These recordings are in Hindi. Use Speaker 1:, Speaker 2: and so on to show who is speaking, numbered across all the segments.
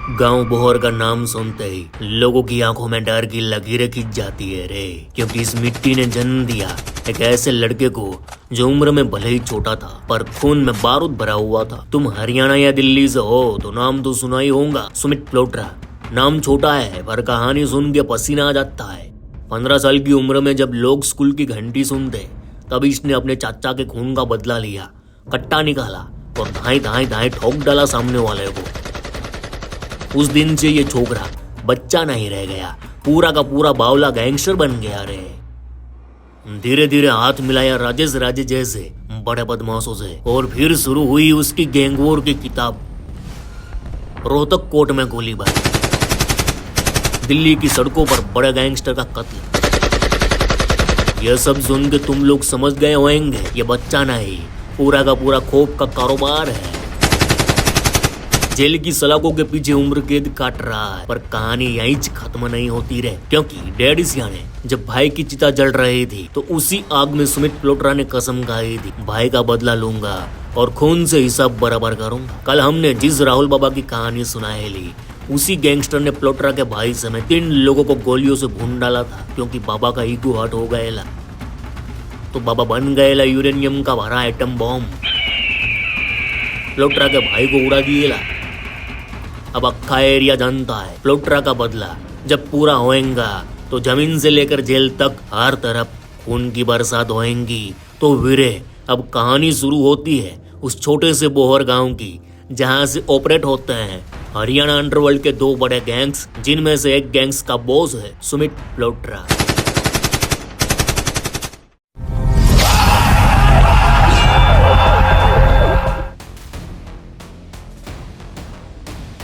Speaker 1: गांव बोहर का नाम सुनते ही लोगों की आंखों में डर की लकीरें खिंच जाती है रे, क्योंकि इस मिट्टी ने जन्म दिया एक ऐसे लड़के को जो उम्र में भले ही छोटा था पर खून में बारूद भरा हुआ था। तुम हरियाणा या दिल्ली से हो तो नाम तो सुना ही होगा, सुमित प्लोट्रा। नाम छोटा है पर कहानी सुन के पसीना आ जाता है। 15 साल की उम्र में जब लोग स्कूल की घंटी सुनते तब इसने अपने चाचा के खून का बदला लिया, कट्टा निकाला और धाए धाए धाए ठोक डाला सामने वाले को। उस दिन से ये छोकरा बच्चा नहीं रह गया, पूरा का पूरा बावला गैंगस्टर बन गया रे। धीरे धीरे हाथ मिलाया राजेश राजे जैसे बड़े बदमाशों से और फिर शुरू हुई उसकी गैंगवॉर की किताब। रोहतक कोर्ट में गोलीबारी, दिल्ली की सड़कों पर बड़े गैंगस्टर का कत्ल। यह सब सुन के तुम लोग समझ गए होंगे ये बच्चा नहीं, पूरा का पूरा खोप का कारोबार है। जेल की सलाखों के पीछे उम्र कैद काट रहा है, पर कहानी यहीं खत्म नहीं होती रे, क्योंकि डैडी सियाने जब भाई की चिता जल रही थी तो उसी आग में सुमित प्लोट्रा ने कसम खाई थी, भाई का बदला लूंगा और खून से हिसाब बराबर करूंगा। कल हमने जिस राहुल बाबा की कहानी सुनाई ली, उसी गैंगस्टर ने प्लोट्रा के भाई समेत 3 लोगों को गोलियों से भून डाला था, क्योंकि बाबा का ईगो हर्ट हो गया तो बाबा बन गया यूरेनियम का भरा एटम बॉम्ब। प्लोट्रा के भाई को उड़ा दिएला। अब अक्खा एरिया जानता है प्लोट्रा का बदला जब पूरा होएगा तो जमीन से लेकर जेल तक हर तरफ खून की बरसात होएगी। तो वीरे अब कहानी शुरू होती है उस छोटे से बोहर गांव की, जहां से ऑपरेट होते हैं हरियाणा अंडरवर्ल्ड के 2 बड़े गैंग्स, जिनमें से एक गैंग्स का बॉस है सुमित प्लोट्रा।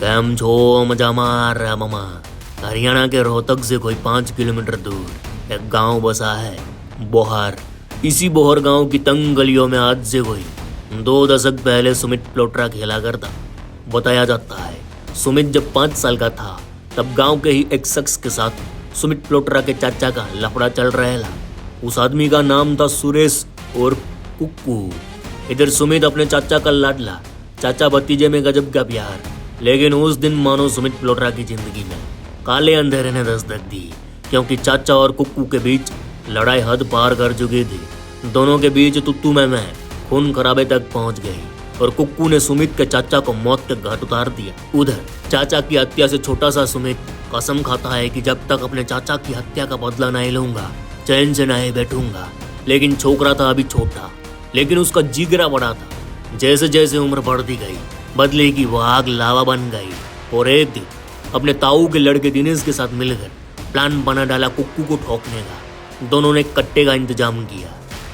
Speaker 1: कैम छो मजा मार रहा मामा। हरियाणा के रोहतक से कोई 5 किलोमीटर दूर एक गांव बसा है बोहर। इसी बोहर गांव की तंग गलियों में आज से कोई 2 दशक पहले सुमित प्लोट्रा खेला करता। बताया जाता है सुमित जब 5 साल का था तब गांव के ही एक शख्स के साथ सुमित प्लोट्रा के चाचा का लफड़ा चल रहा। उस आदमी का नाम था सुरेश और कुक्कू। इधर सुमित अपने चाचा का लाडला, चाचा भतीजे में गजब का प्यार। लेकिन उस दिन मानो सुमित प्लोट्रा की जिंदगी में काले अंधेरे ने दस्तक दी, क्योंकि चाचा और कुक्कू के बीच लड़ाई हद पार कर चुकी थी। दोनों के बीच तुत्तू में खून खराबे तक पहुंच गई और कुक्कू ने सुमित के चाचा को मौत के घाट उतार दिया। उधर चाचा की हत्या से छोटा सा सुमित कसम खाता है कि जब तक अपने चाचा की हत्या का बदला नहीं लूंगा चैन से नहीं बैठूंगा। लेकिन छोकरा था अभी छोटा, लेकिन उसका जिगरा बड़ा था। जैसे जैसे उम्र बढ़ती गई बदले की वो आग लावा बन गई और एक दिन अपने ताऊ के लड़के दिनेश के साथ मिलकर प्लान बना डाला कुक्कू को ठोकने का। दोनों ने कट्टे का इंतजाम किया।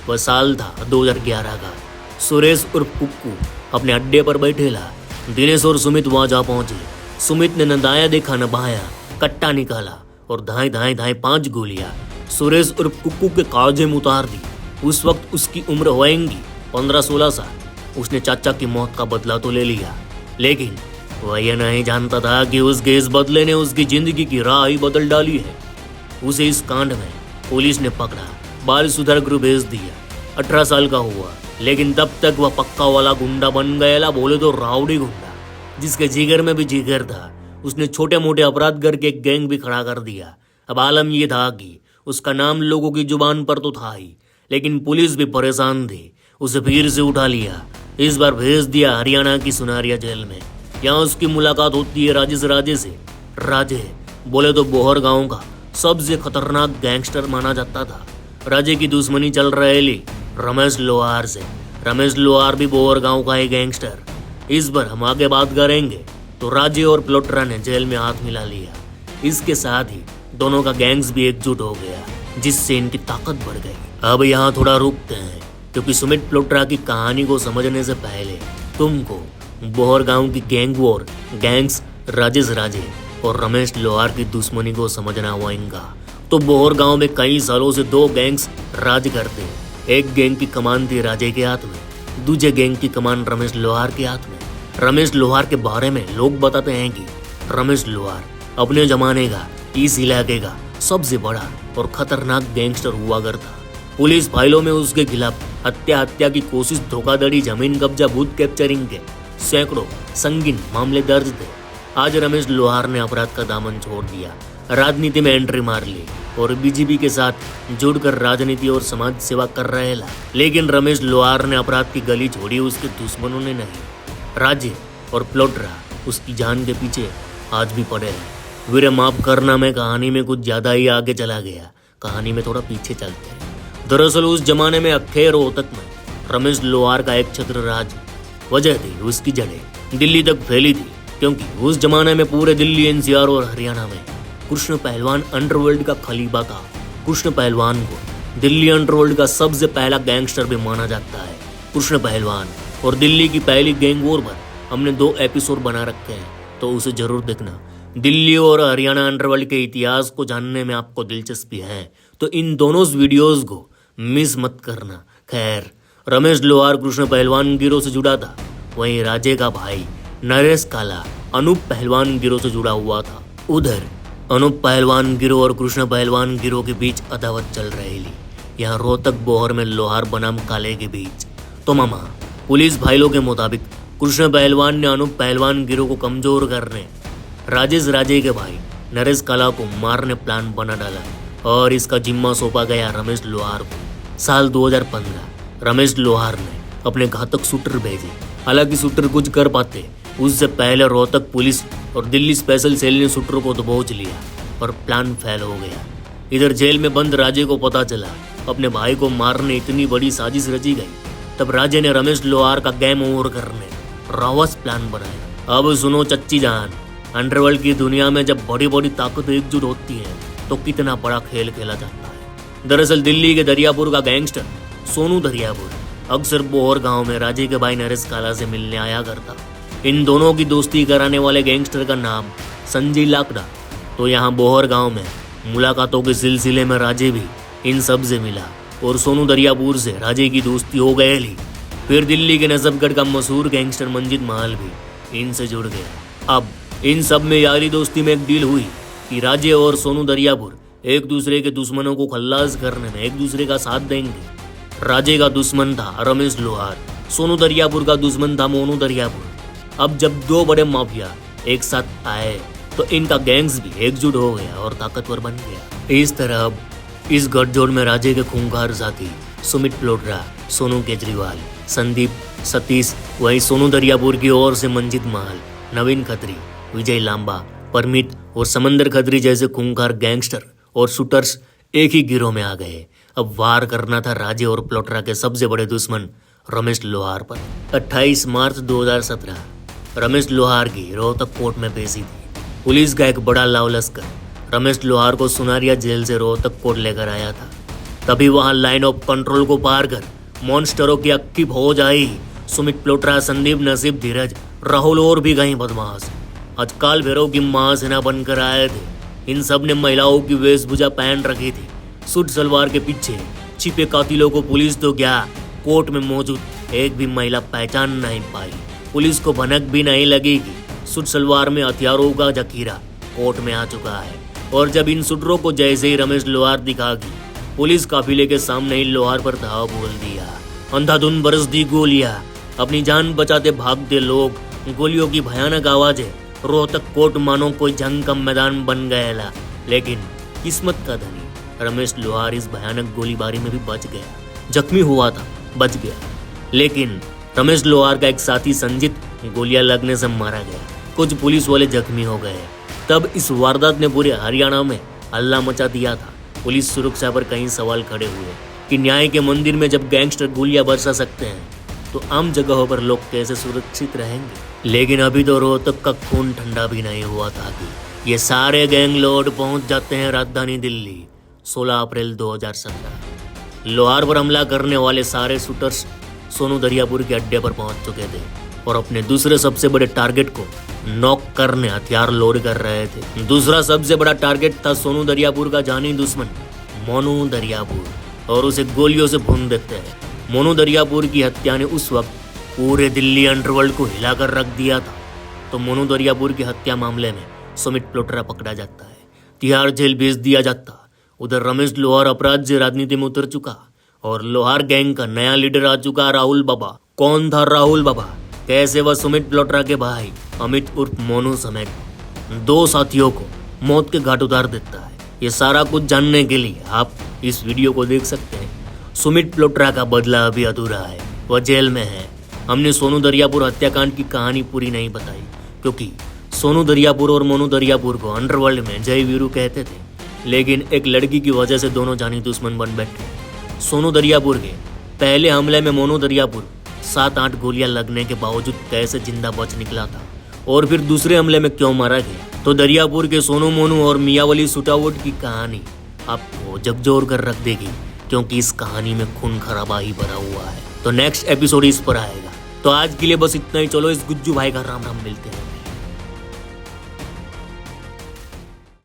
Speaker 1: वह साल था 2011 का। सुरेश और कुक्कू अपने अड्डे पर बैठे ला। दिनेश और सुमित वहां जा पहुंचे। सुमित ने न दाया देखा न बाया, कट्टा निकाला और धाए धाए धाए 5 गोलियां सुरेश और कुक्कू के काजे में उतार दी। उस वक्त उसकी उम्र होएगी 15-16 साल। उसने चाचा की मौत का बदला तो ले लिया, लेकिन वह यह नहीं जानता था कि उसके इस बदले ने उसकी जिंदगी की राह ही बदल डाली है। उसे इस कांड में पुलिस ने पकड़ा, बाल सुधार गृह भेज दिया। 18 साल का हुआ, लेकिन तब तक वह पक्का वाला गुंडा बन गया, बोले तो राउडी गुंडा, जिसके जिगर में भी जिगर था। उसने छोटे मोटे अपराध करके एक गैंग भी खड़ा कर दिया। अब आलम यह था कि उसका नाम लोगों की जुबान पर तो था ही, लेकिन पुलिस भी परेशान थी। उसे फिर से उठा लिया, इस बार भेज दिया हरियाणा की सुनारिया जेल में। यहाँ उसकी मुलाकात होती है राजेश राजे से। राजे बोले तो बोहर गांव का सबसे खतरनाक गैंगस्टर माना जाता था। राजे की दुश्मनी चल रही रमेश लोहार से। रमेश लोहार भी बोहर गांव का ही गैंगस्टर। इस बार हम आगे बात करेंगे तो राजे और प्लोट्रा ने जेल में हाथ मिला लिया। इसके साथ ही दोनों का गैंग्स भी एकजुट हो गया, जिससे इनकी ताकत बढ़ गई। अब यहाँ थोड़ा रुकते हैं, क्योंकि सुमित प्लोट्रा की कहानी को समझने से पहले तुमको बोहर गांव की गैंग वॉर, गैंग्स राजेश राजे और रमेश लोहार की दुश्मनी को समझना होगा। तो बोहर गांव में कई सालों से 2 गैंग्स राज करते। एक गैंग की कमान थी राजे के हाथ में, दूसरे गैंग की कमान रमेश लोहार के हाथ में। रमेश लोहार के बारे में लोग बताते हैं कि रमेश लोहार अपने जमाने का इस इलाके का सबसे बड़ा और खतरनाक गैंगस्टर हुआ करता। पुलिस फाइलों में उसके खिलाफ हत्या की कोशिश, धोखाधड़ी, जमीन कब्जा, बूथ कैप्चरिंग के सैकड़ों संगीन मामले दर्ज थे। आज रमेश लोहार ने अपराध का दामन छोड़ दिया, राजनीति में एंट्री मार ली और बीजेपी के साथ जुड़कर राजनीति और समाज सेवा कर रहे ला। लेकिन रमेश लोहार ने अपराध की गली छोड़ी, उसके दुश्मनों ने नहीं। राज्य और प्लोट्रा उसकी जान के पीछे आज भी पड़े हैं। वीरे माफ करना, मैं कहानी में कुछ ज्यादा ही आगे चला गया, कहानी में थोड़ा पीछे चलते हैं। दरअसल उस जमाने में अखेर रोहतक में रमेश लोहार का एक छत्र राज वजह थी, उसकी जड़ें दिल्ली तक फैली थी, क्योंकि उस जमाने में पूरे दिल्ली एनसीआर और हरियाणा में कृष्ण पहलवान अंडरवर्ल्ड का खलीफा था। कृष्ण पहलवान को दिल्ली अंडरवर्ल्ड का सबसे पहला गैंगस्टर भी माना जाता है। कृष्ण पहलवान और दिल्ली की पहली गैंग वॉर पर हमने 2 एपिसोड बना रखे हैं, तो उसे जरूर देखना। दिल्ली और हरियाणा अंडरवर्ल्ड के इतिहास को जानने में आपको दिलचस्पी है तो इन दोनों वीडियोस को मिस मत करना। खैर, रमेश लोहार कृष्ण पहलवान गिरोह से जुड़ा था, वहीं राजे का भाई नरेश काला अनूप पहलवान गिरोह से जुड़ा हुआ था। उधर अनूप पहलवान गिरोह और कृष्ण पहलवान गिरोह के बीच अदावत चल रही थी, यहाँ रोहतक बोहर में लोहार बनाम काले के बीच। तो मामा, पुलिस भाइयों के मुताबिक कृष्ण पहलवान ने अनूप पहलवान गिरोह को कमजोर करने राजेश राजे के भाई नरेश काला को मारने प्लान बना डाला और इसका जिम्मा सौंपा गया रमेश लोहार को। साल 2015 रमेश लोहार ने अपने घातक शूटर भेजे। हालांकि शूटर कुछ कर पाते, उससे पहले रोहतक पुलिस और दिल्ली स्पेशल सेल ने शूटर को दबोच लिया और प्लान फेल हो गया। इधर जेल में बंद राजे को पता चला अपने भाई को मारने इतनी बड़ी साजिश रची गई, तब राजे ने रमेश लोहार का गेम ओवर करने रावस प्लान बनाया। अब सुनो चच्ची जान, अंडरवर्ल्ड की दुनिया में जब बड़ी बड़ी ताकत एकजुट होती है तो कितना बड़ा खेल खेला जाता है। दरअसल दिल्ली के दरियापुर का गैंगस्टर सोनू दरियापुर अक्सर बोहर गांव में राजे के भाई नरेश काला से मिलने आया करता। इन दोनों की दोस्ती कराने वाले गैंगस्टर का नाम संजय लाकड़ा। तो यहाँ बोहर गांव में मुलाकातों के सिलसिले में राजे भी इन सब से मिला और सोनू दरियापुर से राजे की दोस्ती हो गई। फिर दिल्ली के नजफगढ़ का मशहूर गैंगस्टर मंजित महल भी इनसे जुड़ गया। अब इन सब में यारी दोस्ती में एक डील हुई कि राजे और सोनू दरियापुर एक दूसरे के दुश्मनों को खल्लास करने में एक दूसरे का साथ देंगे। राजे का दुश्मन था रमेश लोहार, सोनू दरियापुर का दुश्मन था मोनू दरियापुर। अब जब 2 बड़े माफिया एक साथ आए तो इनका गैंग्स भी एकजुट हो गया और ताकतवर बन गया। इस तरह अब इस गठजोड़ में राजे के खूंखार साथी सुमित प्लोट्रा, सोनू केजरीवाल, संदीप, सतीश, वही सोनू दरियापुर की ओर से मंजित महल, नवीन खत्री, विजय लांबा, परमित और समंदर खत्री जैसे खूंखार गैंगस्टर और शूटर्स एक ही गिरोह में आ गए। अब वार करना था राजे और प्लोट्रा के सबसे बड़े दुश्मन रमेश लोहार पर। 28 मार्च 2017 रमेश लोहार की रोहतक कोर्ट में पेशी थी। पुलिस का एक बड़ा लाव लश्कर रमेश लोहार को सुनारिया जेल से रोहतक कोर्ट लेकर आया था। तभी वहां लाइन ऑफ कंट्रोल को पार कर मॉन्स्टरों की अक्की फौज आई। सुमित प्लोट्रा, संदीप, नसीब, धीरज, राहुल और भी कई बदमाश आज काल भैरव की महासेना बनकर आए थे। इन सब ने महिलाओं की वेशभूषा पहन रखी थी। सूट सलवार के पीछे छिपे कातिलों को पुलिस तो क्या, कोर्ट में मौजूद एक भी महिला पहचान नहीं पाई। पुलिस को भनक भी नहीं लगी कि सूट सलवार में हथियारों का जखीरा कोर्ट में आ चुका है। और जब इन शूटरों को जैसे ही रमेश लोहार दिखा कि पुलिस काफिले के सामने ही लोहार पर धावा बोल दिया। अंधाधुंध बरस दी गोलियां, अपनी जान बचाते भागते लोग, गोलियों की भयानक आवाजें। रोहतक कोर्ट मानो कोई जंग का मैदान बन गया। लेकिन किस्मत का धनी रमेश लोहार इस भयानक गोलीबारी में भी बच गया। जख्मी हुआ था, बच गया, लेकिन रमेश लोहार का एक साथी संजीत गोलियां लगने से मारा गया। कुछ पुलिस वाले जख्मी हो गए। तब इस वारदात ने पूरे हरियाणा में हल्ला मचा दिया था। पुलिस सुरक्षा पर कई सवाल खड़े हुए कि न्याय के मंदिर में जब गैंगस्टर गोलियां बरसा सकते हैं तो आम जगहों पर लोग कैसे सुरक्षित रहेंगे। लेकिन अभी तो रोहतक का खून ठंडा भी नहीं हुआ था कि ये सारे गैंग लॉर्ड पहुंच जाते हैं राजधानी दिल्ली। 16 अप्रैल 2017 लोहार पर हमला करने वाले सारे शूटर्स सोनू दरियापुर के अड्डे पर पहुंच चुके थे और अपने दूसरे सबसे बड़े टारगेट को नॉक करने हथियार लोड कर रहे थे। दूसरा सबसे बड़ा टारगेट था सोनू दरियापुर का जानी दुश्मन मोनू दरियापुर और उसे गोलियों से भून देते हैं। मोनू दरियापुर की हत्या ने उस वक्त पूरे दिल्ली अंडरवर्ल्ड को हिलाकर रख दिया था। तो मोनू दरियापुर की हत्या मामले में सुमित प्लोट्रा पकड़ा जाता है, तिहाड़ जेल भेज दिया जाता। उधर रमेश लोहार अपराध से राजनीति में उतर चुका और लोहार गैंग का नया लीडर आ चुका राहुल बाबा। कौन था राहुल बाबा, कैसे वह सुमित प्लोट्रा के भाई अमित उर्फ मोनू समेत दो साथियों को मौत के घाट उतार देता है। ये सारा कुछ जानने के लिए आप इस वीडियो को देख सकते हैं। सुमित मल्होत्रा का बदला अभी अधूरा है, वह जेल में है। हमने सोनू दरियापुर हत्याकांड की कहानी पूरी नहीं बताई क्योंकि सोनू दरियापुर और मोनू दरियापुर को अंडरवर्ल्ड में जय वीरू कहते थे, लेकिन एक लड़की की वजह से दोनों जानी दुश्मन बन बैठे। सोनू दरियापुर के पहले हमले में मोनू दरियापुर 7-8 गोलियां लगने के बावजूद कैसे जिंदा बच निकला था और फिर दूसरे हमले में क्यों मारा गया। तो दरियापुर के सोनू मोनू और मियावली सुटावट की कहानी आपको झकझोर कर रख देगी क्योंकि इस कहानी में खून खराबा ही भरा हुआ है। तो नेक्स्ट एपिसोड इस पर आएगा। तो आज के लिए बस इतना ही। चलो इस गुज्जू भाई का राम राम, मिलते हैं।